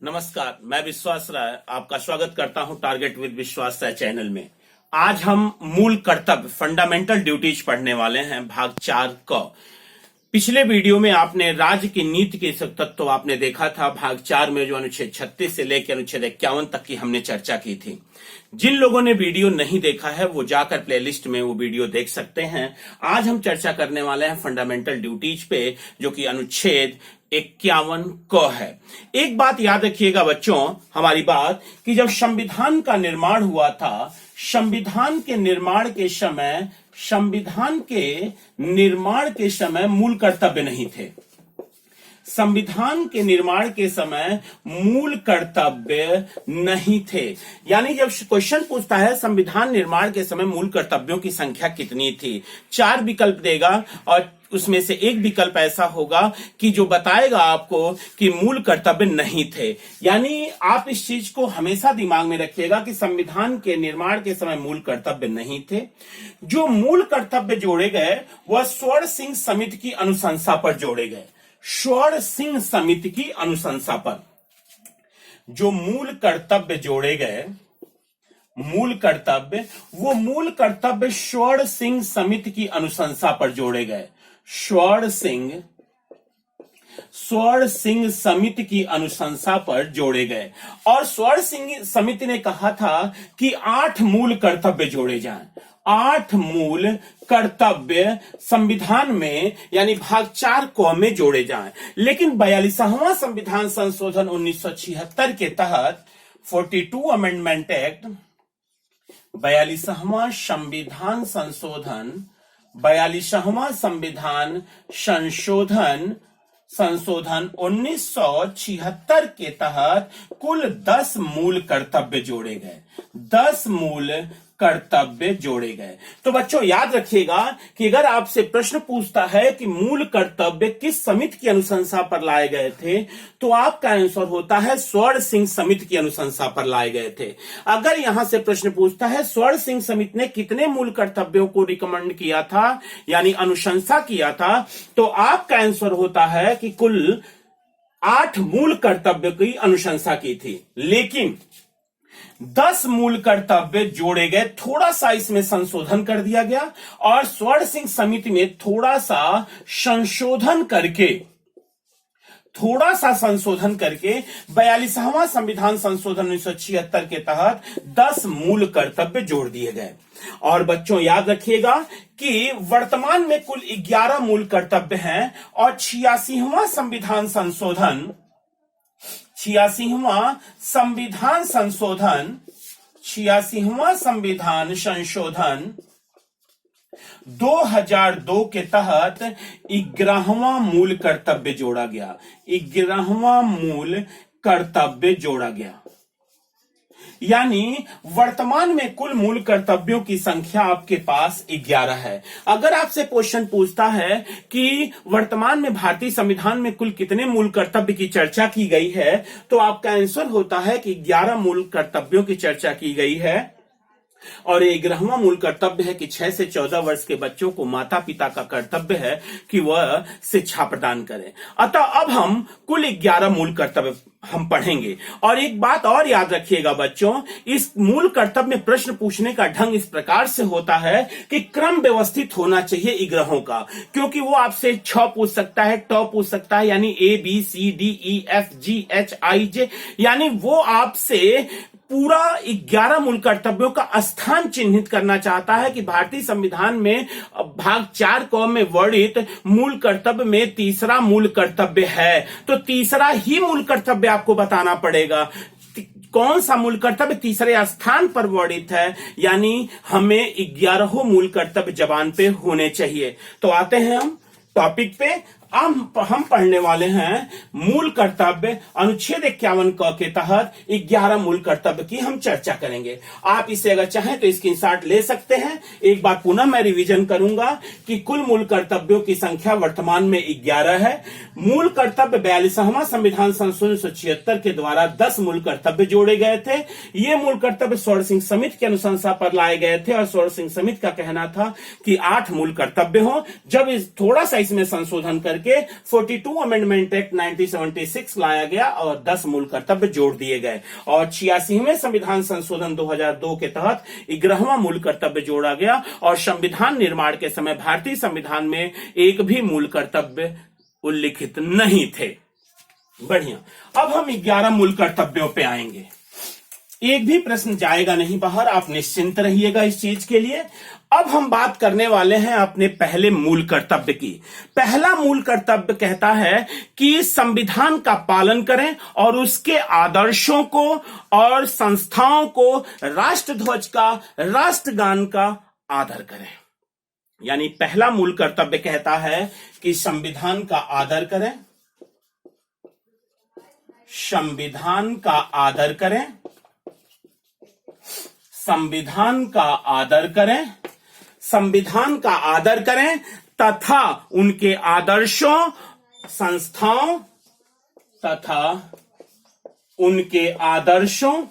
नमस्कार, मैं विश्वास राय आपका स्वागत करता हूं टारगेट विद विश्वास राय चैनल में। आज हम मूल कर्तव्य फंडामेंटल ड्यूटीज पढ़ने वाले हैं भाग 4 का। पिछले वीडियो में आपने राज्य की नीति के तत्व आपने देखा था। भाग 4 में जो अनुच्छेद 36 से लेकर अनुच्छेद 51 तक की हमने चर्चा की थी। जिन लोगों ने वीडियो नहीं देखा है वो जाकर प्लेलिस्ट में वो वीडियो देख सकते हैं। आज हम चर्चा करने वाले हैं फंडामेंटल ड्यूटीज पे, जो कि अनुच्छेद 51 क है। एक बात याद रखिएगा बच्चों, हमारी बात कि जब संविधान का निर्माण हुआ था, संविधान के निर्माण के समय मूल कर्तव्य नहीं थे। संविधान के निर्माण के समय मूल कर्तव्य नहीं थे। यानी जब क्वेश्चन पूछता है संविधान निर्माण के समय मूल कर्तव्यों की संख्या कितनी थी, 4 विकल्प देगा और उसमें से एक विकल्प ऐसा होगा कि जो बताएगा आपको कि मूल कर्तव्य नहीं थे। यानी आप इस चीज को हमेशा दिमाग में रखिएगा कि संविधान के निर्माण के समय मूल कर्तव्य नहीं थे। जो मूल कर्तव्य जोड़े गए वह स्वर्ण सिंह समिति की अनुशंसा पर जोड़े गए। स्वर्ण सिंह समिति की अनुशंसा पर जो मूल कर्तव्य जोड़े गए, मूल कर्तव्य स्वर्ण सिंह समिति की अनुशंसा पर जोड़े गए। स्वर्ण सिंह समिति की अनुशंसा पर जोड़े गए और स्वर्ण सिंह समिति ने कहा था कि 8 मूल कर्तव्य जोड़े जाएं। 8 मूल कर्तव्य संविधान में यानी भाग 4 क में जोड़े जाएं। लेकिन 42वां संविधान संशोधन 1976 के तहत 42 अमेंडमेंट एक्ट, 42वां संविधान संशोधन 1976 के तहत कुल 10 मूल कर्तव्य जोड़े गए। 10 मूल कर्तव्य जोड़े गए। तो बच्चों याद रखिएगा कि अगर आपसे प्रश्न पूछता है कि मूल कर्तव्य किस समिति की अनुशंसा पर लाए गए थे, तो आपका आंसर होता है स्वर्ण सिंह समिति की अनुशंसा पर लाए गए थे। अगर यहां से प्रश्न पूछता है स्वर्ण सिंह समिति ने कितने मूल कर्तव्यों को रिकमेंड किया था यानी अनुशंसा किया था, तो आपका आंसर होता है कि कुल 8 मूल कर्तव्य की अनुशंसा की थी। लेकिन 10 मूल कर्तव्य जोड़े गए। थोड़ा सा इसमें संशोधन कर दिया गया और स्वर्ण सिंह समिति में थोड़ा सा संशोधन करके 42वां संविधान संशोधन 1976 के तहत 10 मूल कर्तव्य जोड़ दिए गए। और बच्चों याद रखिएगा कि वर्तमान में कुल 11 मूल कर्तव्य हैं और 86वां संविधान संशोधन 2002 के तहत 11वां मूल कर्तव्य जोड़ा गया। 11वां मूल कर्तव्य जोड़ा गया। यानी वर्तमान में कुल मूल कर्तव्यों की संख्या आपके पास 11 है। अगर आपसे क्वेश्चन पूछता है कि वर्तमान में भारतीय संविधान में कुल कितने मूल कर्तव्य की चर्चा की गई है, तो आपका आंसर होता है कि 11 मूल कर्तव्यों की चर्चा की गई है। और 11वां मूल कर्तव्य है कि 6 से 14 वर्ष के बच्चों को माता पिता का कर्तव्य है कि वह शिक्षा प्रदान करें। अतः अब हम कुल 11 मूल कर्तव्य हम पढ़ेंगे। और एक बात और याद रखिएगा बच्चों, इस मूल कर्तव्य में प्रश्न पूछने का ढंग इस प्रकार से होता है कि क्रम व्यवस्थित होना चाहिए 11 का, क्योंकि वो आपसे 6 पूछ सकता है, ट पूछ सकता है, यानी ABCDEFGHIJ, यानी वो आपसे पूरा 11 मूल कर्तव्यों का स्थान चिन्हित करना चाहता है कि भारतीय संविधान में भाग 4 क में वर्णित मूल कर्तव्य में तीसरा मूल कर्तव्य है, तो तीसरा ही मूल कर्तव्य आपको बताना पड़ेगा। कौन सा मूल कर्तव्य तीसरे स्थान पर वर्णित है, यानी हमें 11 मूल कर्तव्य जबान पे होने चाहिए। तो आते हैं हम टॉपिक पे। हम पढ़ने वाले हैं मूल कर्तव्य। अनुच्छेद 51 क के तहत 11 मूल कर्तव्य की हम चर्चा करेंगे। आप इसे अगर चाहें तो स्क्रीनशॉट ले सकते हैं। एक बार पुनः मैं रिवीजन करूंगा कि कुल मूल कर्तव्यों की संख्या वर्तमान में 11 है। मूल कर्तव्य 42वां संविधान संशोधन 1976 के द्वारा 10 मूल कर्तव्य जोड़े गए थे। ये मूल कर्तव्य स्वर्ण सिंह समिति की अनुशंसा पर लाए गए थे और स्वर्ण सिंह समिति का कहना था कि 8 मूल कर्तव्य हो। जब थोड़ा सा इसमें संशोधन करके करके 42 अमेंडमेंट एक्ट 1976 लाया गया और 10 मूल कर्तव्य जोड़ दिए गए और 86वें संविधान संशोधन 2002 के तहत 11वां मूल कर्तव्य जोड़ा गया और संविधान निर्माण के समय भारतीय संविधान में एक भी मूल कर्तव्य उल्लिखित नहीं थे। बढ़िया, अब हम 11 मूल कर्तव्यों पे आएंगे। एक भी प्रश्न जाएगा नहीं बाहर, आप निश्चिंत रहिएगा इस चीज के लिए। अब हम बात करने वाले हैं अपने पहले मूल कर्तव्य की। पहला मूल कर्तव्य कहता है कि संविधान का पालन करें और उसके आदर्शों को और संस्थाओं को, राष्ट्रध्वज का, राष्ट्रगान का आदर करें। यानी पहला मूल कर्तव्य कहता है कि संविधान का आदर करें, संविधान का आदर करें, संविधान का आदर करें, संविधान का आदर करें तथा उनके आदर्शों, संस्थाओं तथा उनके आदर्शों,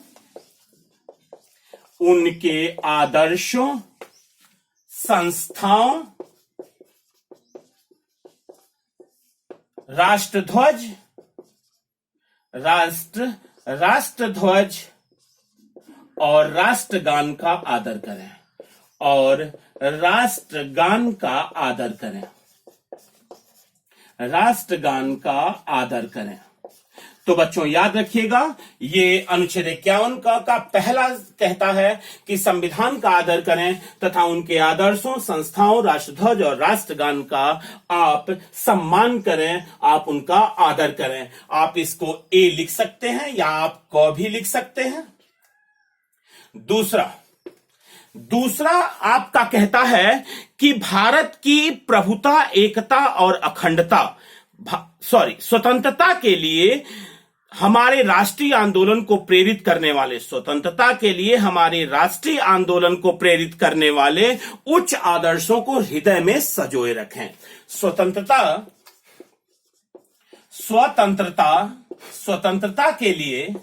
संस्थाओं, राष्ट्रध्वज, राष्ट्रध्वज और राष्ट्रगान का आदर करें और राष्ट्रगान का आदर करें, राष्ट्रगान का आदर करें। तो बच्चों याद रखिएगा, ये अनुच्छेद 51 का पहला कहता है कि संविधान का आदर करें तथा उनके आदर्शों, संस्थाओं, राष्ट्रध्वज और राष्ट्रगान का आप सम्मान करें, आप उनका आदर करें। आप इसको ए लिख सकते हैं या आप क भी लिख सकते हैं। दूसरा आपका कहता है कि भारत की प्रभुता, एकता और अखंडता, स्वतंत्रता के लिए हमारे राष्ट्रीय आंदोलन को प्रेरित करने वाले, स्वतंत्रता के लिए हमारे राष्ट्रीय आंदोलन को प्रेरित करने वाले उच्च आदर्शों को हृदय में संजोए रखें। स्वतंत्रता के लिए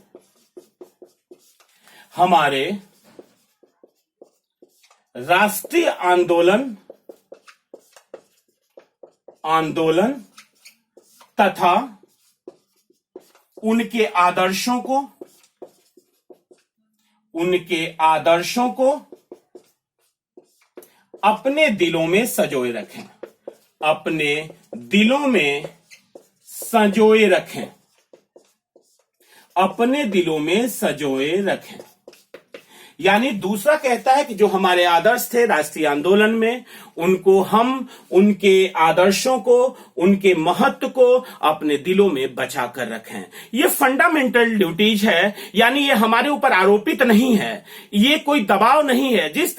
हमारे राष्ट्रीय आंदोलन तथा उनके आदर्शों को अपने दिलों में संजोए रखें, अपने दिलों में संजोए रखें, अपने दिलों में संजोए रखें। यानी दूसरा कहता है कि जो हमारे आदर्श थे राष्ट्रीय आंदोलन में, उनको हम, उनके आदर्शों को, उनके महत्व को अपने दिलों में बचा कर रखें। ये फंडामेंटल ड्यूटीज है, यानी ये हमारे ऊपर आरोपित नहीं है, ये कोई दबाव नहीं है। जिस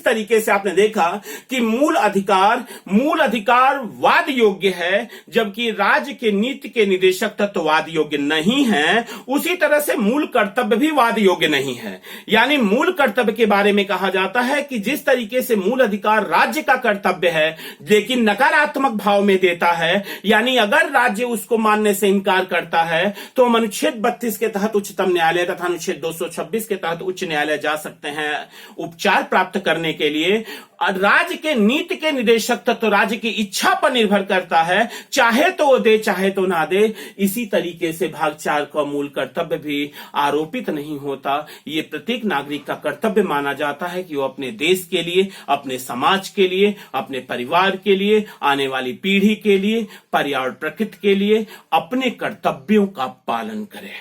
तरीके से आपने देखा कि मूल अधिकार वाद योग्य है, जबकि राज्य के नीति के निदेशक तत्व वाद योग्य नहीं है, उसी तरह से मूल कर्तव्य भी वाद योग्य नहीं है। यानी मूल कर्तव्य के बारे में कहा जाता है कि जिस तरीके से मूल अधिकार राज्य का कर्तव्य है लेकिन नकारात्मक भाव में देता है, यानी अगर राज्य उसको मानने से इनकार करता है तो हम अनुच्छेद 32 के तहत उच्चतम न्यायालय तथा अनुच्छेद 226 के तहत उच्च न्यायालय जा सकते हैं उपचार प्राप्त करने के लिए। राज्य के नीति के निदेशक तत्व राज्य की इच्छा पर निर्भर करता है, चाहे तो वो दे चाहे तो ना दे। इसी तरीके से भाग 4 का मूल कर्तव्य भी आरोपित नहीं होता। ये प्रत्येक नागरिक का कर्तव्य माना जाता है कि वो अपने देश के लिए, अपने समाज के लिए, अपने परिवार के लिए, आने वाली पीढ़ी के लिए, पर्यावरण प्रकृति के लिए अपने कर्तव्यों का पालन करे,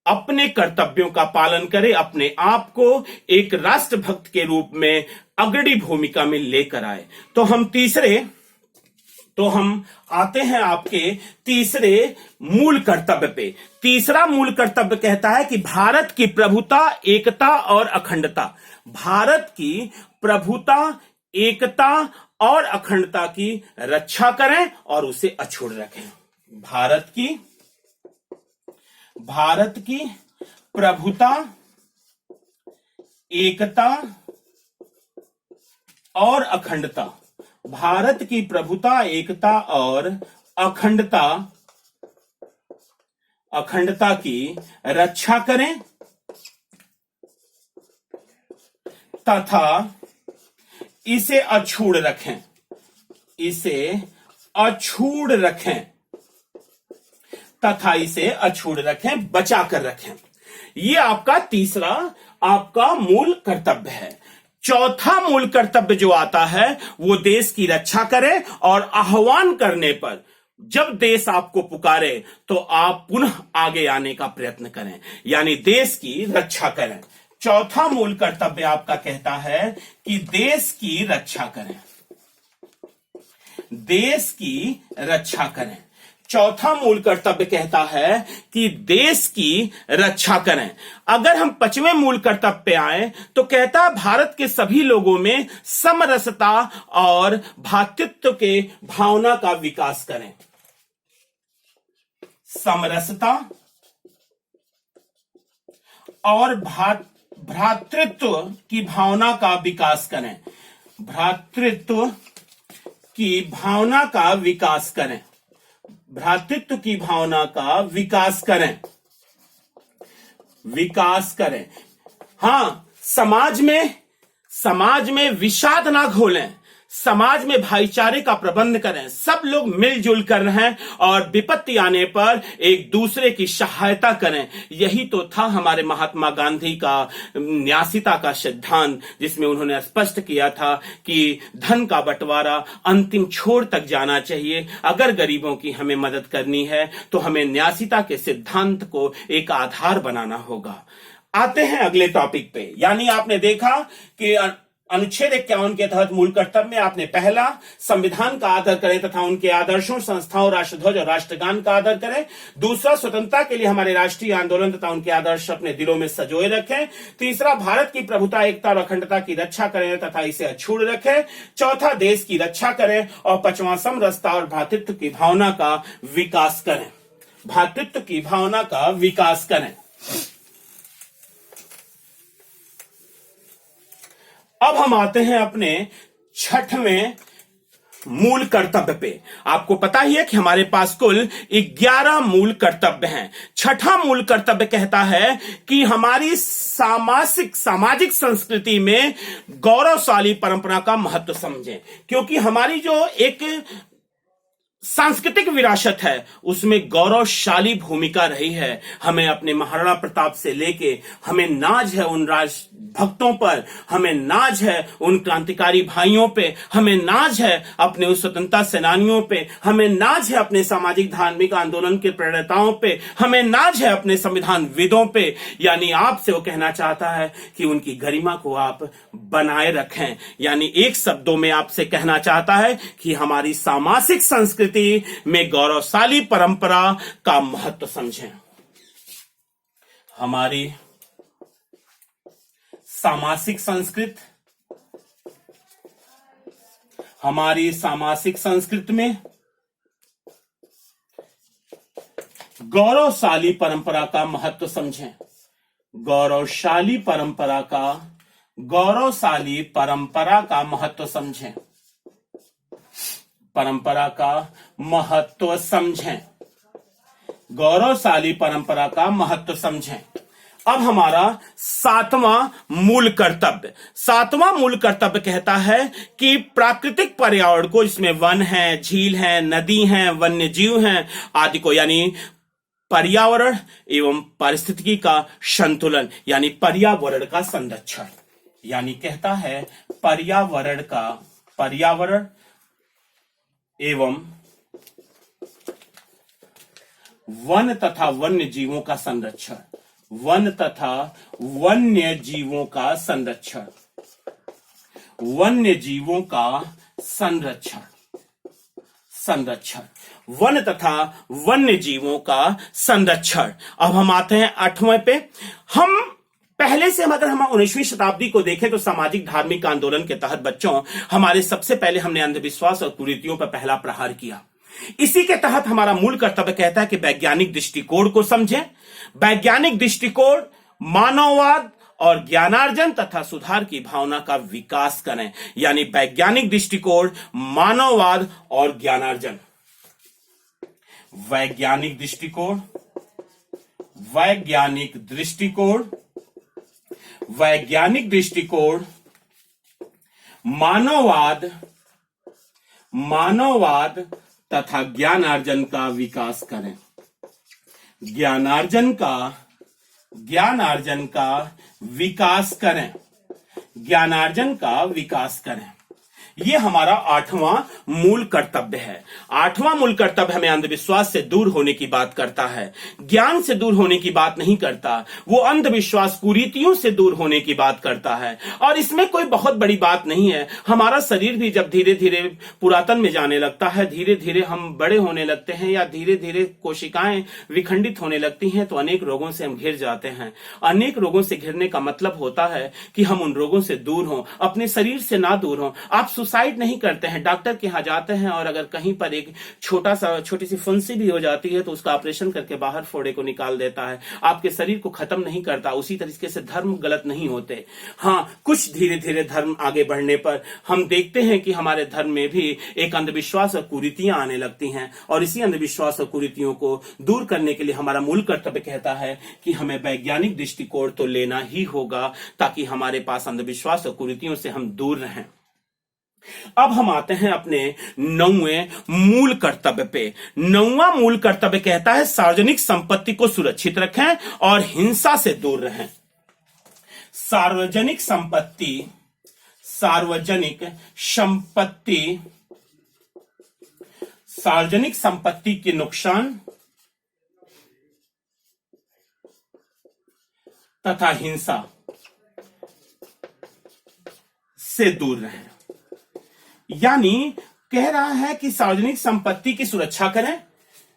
अपने कर्तव्यों का पालन करे, अपने आप को एक राष्ट्रभक्त के रूप में अग्रणी भूमिका में लेकर आए। तो हम आते हैं आपके तीसरे मूल कर्तव्य पे। तीसरा मूल कर्तव्य कहता है कि भारत की प्रभुता, एकता और अखंडता, भारत की प्रभुता, एकता और अखंडता की रक्षा करें और उसे अछूट रखें। भारत की प्रभुता, एकता और अखंडता, भारत की प्रभुता, एकता और अखंडता की रक्षा करें तथा इसे अछूट रखें, इसे अछूड़ रखें, तथा इसे अछूड़ रखें, बचा कर रखें। ये आपका तीसरा आपका मूल कर्तव्य है। चौथा मूल कर्तव्य जो आता है वो देश की रक्षा करें और आह्वान करने पर जब देश आपको पुकारे तो आप पुनः आगे आने का प्रयत्न करें, यानी देश की रक्षा करें। चौथा मूल कर्तव्य आपका कहता है कि देश की रक्षा करें, देश की रक्षा करें। चौथा मूल कर्तव्य कहता है कि देश की रक्षा करें। अगर हम पांचवें मूल कर्तव्य पे आए तो कहता है भारत के सभी लोगों में समरसता और भ्रातृत्व के भावना का विकास करें। समरसता और भ्रातृत्व की भावना का विकास करें, भ्रातृत्व की भावना का विकास करें, भ्रातृत्व की भावना का विकास करें, विकास करें। हां, समाज में विषाद ना घोलें, समाज में भाईचारे का प्रबंध करें। सब लोग मिलजुल कर रहें और विपत्ति आने पर एक दूसरे की सहायता करें। यही तो था हमारे महात्मा गांधी का न्यासीता का सिद्धांत, जिसमें उन्होंने स्पष्ट किया था कि धन का बंटवारा अंतिम छोर तक जाना चाहिए। अगर गरीबों की हमें मदद करनी है तो हमें न्यासीता के सिद्धांत को एक आधार बनाना होगा। आते हैं अगले टॉपिक पे, यानी आपने देखा कि अनुच्छेद 51 के तहत मूल कर्तव्य में आपने पहला संविधान का आदर करें तथा उनके आदर्शों, संस्थाओं, राष्ट्रध्वज और राष्ट्रगान का आदर करें। दूसरा, स्वतंत्रता के लिए हमारे राष्ट्रीय आंदोलन तथा उनके आदर्श अपने दिलों में संजोए रखें। तीसरा, भारत की प्रभुता, एकता और अखंडता की रक्षा करें तथा इसे अछूड़ रखें। चौथा, देश की रक्षा करें। और पांचवां, समरसता और भ्रातृत्व की भावना का विकास करें, भ्रातृत्व की भावना का विकास करें। अब हम आते हैं अपने छठवें मूल कर्तव्य पे। आपको पता ही है कि हमारे पास कुल 11 मूल कर्तव्य हैं। छठा मूल कर्तव्य कहता है कि हमारी सामाजिक संस्कृति में गौरवशाली परंपरा का महत्व समझें, क्योंकि हमारी जो एक सांस्कृतिक विरासत है उसमें गौरवशाली भूमिका रही है। हमें अपने महाराणा प्रताप से लेके हमें नाज है उन राजभक्तों पर, हमें नाज है उन क्रांतिकारी भाइयों पे, हमें नाज है अपने उस स्वतंत्रता सेनानियों पे, हमें नाज है अपने सामाजिक धार्मिक आंदोलन के प्रेरणाओं पे, हमें नाज है अपने संविधान विदों पे। यानी आपसे वो कहना चाहता है कि उनकी गरिमा को आप बनाए रखें। यानी एक शब्दों में आपसे कहना चाहता है कि हमारी सामाजिक संस्कृति में गौरवशाली परंपरा का महत्व समझें। हमारी सामाजिक संस्कृति में गौरवशाली परंपरा का महत्व समझें। गौरवशाली परंपरा का महत्व समझें, परंपरा का महत्व समझें, गौरवशाली परंपरा का महत्व समझें। अब हमारा सातवां मूल कर्तव्य कहता है कि प्राकृतिक पर्यावरण को, जिसमें वन है, झील है, नदी है, वन्य जीव हैं आदि को, यानी पर्यावरण एवं पारिस्थितिकी का संतुलन, यानी पर्यावरण का संरक्षण, यानी कहता है पर्यावरण एवं वन तथा वन्य जीवों का संरक्षण, वन तथा वन्य जीवों का संरक्षण, वन्य जीवों का संरक्षण, वन तथा वन्य जीवों का संरक्षण। अब हम आते हैं 8वें पे। पहले से अगर हम 19वीं शताब्दी को देखें तो सामाजिक धार्मिक आंदोलन के तहत बच्चों हमारे सबसे पहले हमने अंधविश्वास और कुरीतियों पर पहला प्रहार किया। इसी के तहत हमारा मूल कर्तव्य कहता है कि वैज्ञानिक दृष्टिकोण को समझें। वैज्ञानिक दृष्टिकोण, मानववाद और ज्ञानार्जन तथा सुधार की भावना का विकास करें। यानी वैज्ञानिक दृष्टिकोण, मानववाद और ज्ञानार्जन। वैज्ञानिक दृष्टिकोण, मानववाद तथा ज्ञानार्जन का विकास करें। ज्ञानार्जन का विकास करें। ज्ञानार्जन का विकास करें। ये हमारा 8वां मूल कर्तव्य है। 8वां मूल कर्तव्य हमें अंधविश्वास से दूर होने की बात करता है, ज्ञान से दूर होने की बात नहीं करता। वो अंधविश्वास कुरीतियों से दूर होने की बात करता है। और इसमें कोई बहुत बड़ी बात नहीं है। हमारा शरीर भी जब धीरे धीरे पुरातन में जाने लगता है, धीरे धीरे हम बड़े होने लगते हैं या धीरे धीरे कोशिकाएं विखंडित होने लगती हैं, तो अनेक रोगों से हम घिर जाते हैं। अनेक रोगों से घिरने का मतलब होता है कि हम उन रोगों से दूर हों, अपने शरीर से ना दूर हों। आप सुसाइड नहीं करते हैं, डॉक्टर के यहां जाते हैं और अगर कहीं पर एक छोटी सी फुंसी भी हो जाती है तो उसका ऑपरेशन करके बाहर फोड़े को निकाल देता है। आपके शरीर को खत्म नहीं करता। उसी तरीके से धर्म गलत नहीं होते। हाँ, कुछ धीरे धीरे धर्म आगे बढ़ने पर हम देखते हैं कि हमारे धर्म में भी एक अंधविश्वास और कुरीतियां आने लगती हैं, और इसी अंधविश्वास और कुरीतियों को दूर करने के लिए हमारा मूल कर्तव्य कहता है कि हमें वैज्ञानिक दृष्टिकोण तो लेना ही होगा, ताकि हमारे पास अंधविश्वास और कुरीतियों से हम दूर रहें। अब हम आते हैं अपने 9वें मूल कर्तव्य पे। 9वां मूल कर्तव्य कहता है सार्वजनिक संपत्ति को सुरक्षित रखें और हिंसा से दूर रहें। सार्वजनिक संपत्ति के नुकसान तथा हिंसा से दूर रहें। यानी कह रहा है कि सार्वजनिक संपत्ति की सुरक्षा करें,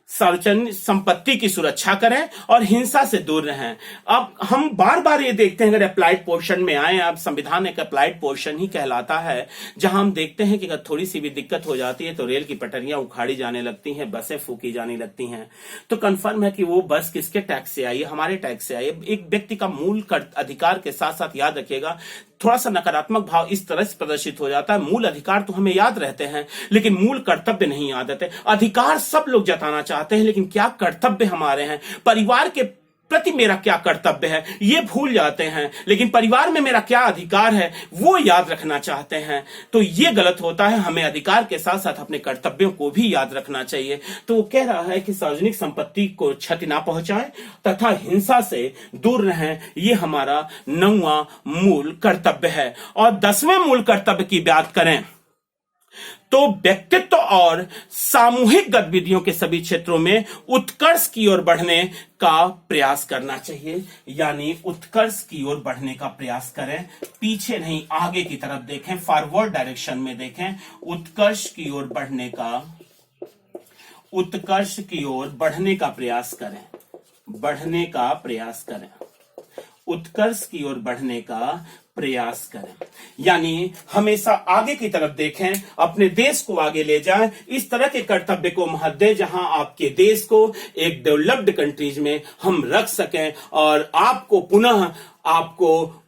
सार्वजनिक संपत्ति की सुरक्षा करें और हिंसा से दूर रहें। अब हम बार बार ये देखते हैं, अगर अप्लाइड पोर्शन में आए, अब संविधान एक अप्लाइड पोर्शन ही कहलाता है, जहां हम देखते हैं कि अगर थोड़ी सी भी दिक्कत हो जाती है तो रेल की पटरियां उखाड़ी जाने लगती हैं, बसें फूकी जाने लगती हैं। तो कंफर्म है कि वो बस किसके टैक्स से आई है? हमारे टैक्स से आई है। एक व्यक्ति का मूल अधिकार के साथ साथ याद रखिएगा, थोड़ा सा नकारात्मक भाव इस तरह से प्रदर्शित हो जाता है, मूल अधिकार तो हमें याद रहते हैं लेकिन मूल कर्तव्य नहीं याद रहते। अधिकार सब लोग जताना चाहते हैं, लेकिन क्या कर्तव्य हमारे हैं? परिवार के प्रति मेरा क्या कर्तव्य है ये भूल जाते हैं, लेकिन परिवार में मेरा क्या अधिकार है वो याद रखना चाहते हैं। तो ये गलत होता है। हमें अधिकार के साथ साथ अपने कर्तव्यों को भी याद रखना चाहिए। तो वो कह रहा है कि सार्वजनिक संपत्ति को क्षति ना पहुंचाएं तथा हिंसा से दूर रहें। ये हमारा 9वां मूल कर्तव्य है। और 10वें मूल कर्तव्य की बात करें तो व्यक्तित्व और सामूहिक गतिविधियों के सभी क्षेत्रों में उत्कर्ष की ओर बढ़ने का प्रयास करना चाहिए। यानी उत्कर्ष की ओर बढ़ने का प्रयास करें, पीछे नहीं आगे की तरफ देखें, फॉरवर्ड डायरेक्शन में देखें। उत्कर्ष की ओर बढ़ने का प्रयास करें, बढ़ने का प्रयास करें, उत्कर्ष की ओर बढ़ने का प्रयास करें। यानी हमेशा आगे की तरफ देखें, अपने देश को आगे ले जाएं। इस तरह के कर्तव्य को महत्व दें जहां आपके देश को एक डेवलप्ड कंट्रीज में हम रख सकें और आपको पुनः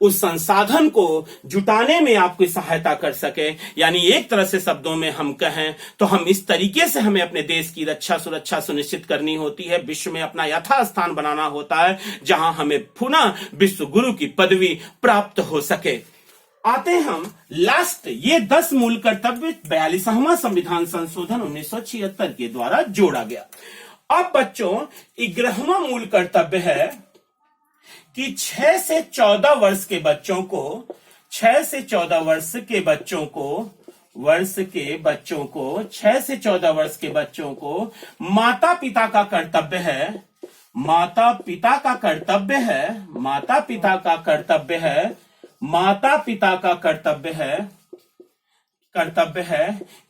उस संसाधन को जुटाने में आपकी सहायता कर सके। यानी एक तरह से शब्दों में हम कहें तो हम इस तरीके से हमें अपने देश की रक्षा सुरक्षा सुनिश्चित करनी होती है, विश्व में अपना यथास्थान बनाना होता है, जहां हमें पुनः विश्व गुरु की पदवी प्राप्त हो सके। आते हैं हम लास्ट, ये 10 मूल कर्तव्य 42वां संविधान संशोधन 1976 के द्वारा जोड़ा गया। अब बच्चों 11वां मूल कर्तव्य है कि 6 से 14 वर्ष के बच्चों को 6 से 14 वर्ष के बच्चों को माता पिता का कर्तव्य है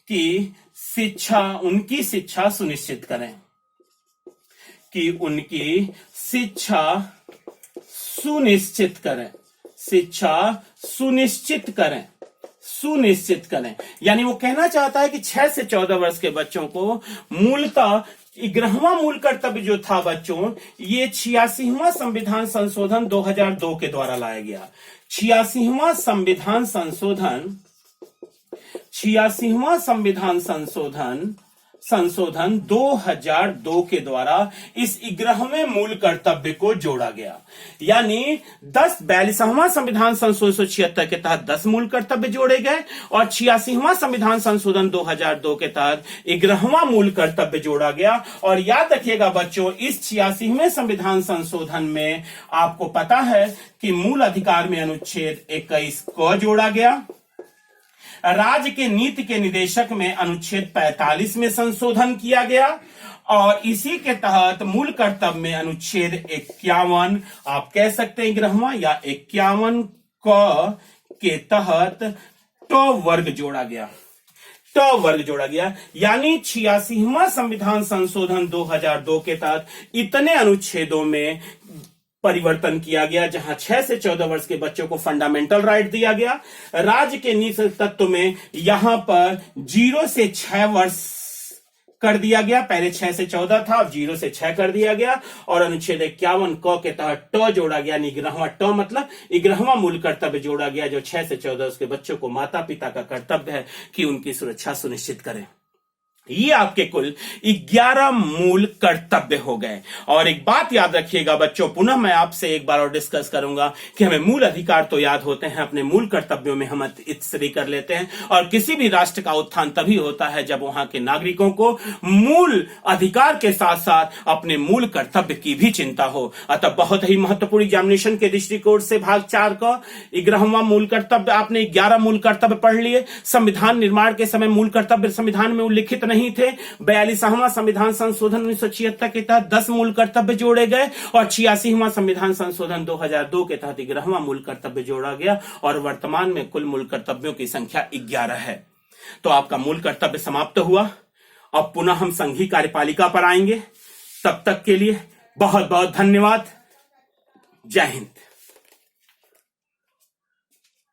कि उनकी शिक्षा सुनिश्चित करें, सुनिश्चित करें। यानी वो कहना चाहता है कि 6 से 14 वर्ष के बच्चों को मूलतः 11वां मूल कर्तव्य जो था बच्चों, ये 86वां संविधान संशोधन 2002 के द्वारा लाया गया। 86वां संविधान संशोधन संशोधन 2002 के द्वारा इस 11वें मूल कर्तव्य को जोड़ा गया। यानी 42वां संविधान संशोधन 1976 के तहत 10 मूल कर्तव्य जोड़े गए और 86वां संविधान संशोधन 2002 के तहत 11वां मूल कर्तव्य जोड़ा गया। और याद रखिएगा बच्चों, इस 86वें संविधान संशोधन में आपको पता है कि मूल अधिकार में अनुच्छेद 21 को जोड़ा गया। राज्य के नीति के निदेशक में अनुच्छेद 45 में संशोधन किया गया और इसी के तहत मूल कर्तव्य में अनुच्छेद 51 आप कह सकते हैं 11वां या 51 क के तहत ट वर्ग जोड़ा गया। ट वर्ग जोड़ा गया यानी 86वां संविधान संशोधन 2002 के तहत इतने अनुच्छेदों में परिवर्तन किया गया जहां 6 से 14 वर्ष के बच्चों को फंडामेंटल राइट दिया गया। राज्य के नीति तत्व में यहां पर 0 से 6 वर्ष कर दिया गया, पहले 6 से 14 था, अब 0 से 6 कर दिया गया। और अनुच्छेद 51 क के तहत ट जोड़ा गया, 11वां ट मतलब 11वां मूल कर्तव्य जोड़ा गया जो 6 से 14 वर्ष के बच्चों को माता पिता का कर्तव्य है कि उनकी सुरक्षा सुनिश्चित करें। ये आपके कुल 11 मूल कर्तव्य हो गए। और एक बात याद रखिएगा बच्चों, पुनः मैं आपसे एक बार और डिस्कस करूंगा कि हमें मूल अधिकार तो याद होते हैं, अपने मूल कर्तव्यों में हम इत्सरी कर लेते हैं। और किसी भी राष्ट्र का उत्थान तभी होता है जब वहां के नागरिकों को मूल अधिकार के साथ साथ अपने मूल कर्तव्य की भी चिंता हो। अतः बहुत ही महत्वपूर्ण एग्जामिनेशन के दृष्टिकोण से भाग 4 का 11वां मूल कर्तव्य, आपने 11 मूल कर्तव्य पढ़ लिए। संविधान निर्माण के समय मूल कर्तव्य संविधान में उल्लिखित नहीं थे। 42वां संविधान संशोधन 1976 के तहत 10 मूल कर्तव्य जोड़े गए और 86वां संविधान संशोधन 2002 के तहत 11वां मूल कर्तव्य जोड़ा गया और वर्तमान में कुल मूल कर्तव्यों की संख्या 11 है। तो आपका मूल कर्तव्य समाप्त हुआ। अब पुनः हम संघीय कार्यपालिका पर आएंगे। तब तक के लिए बहुत बहुत धन्यवाद। जय हिंद।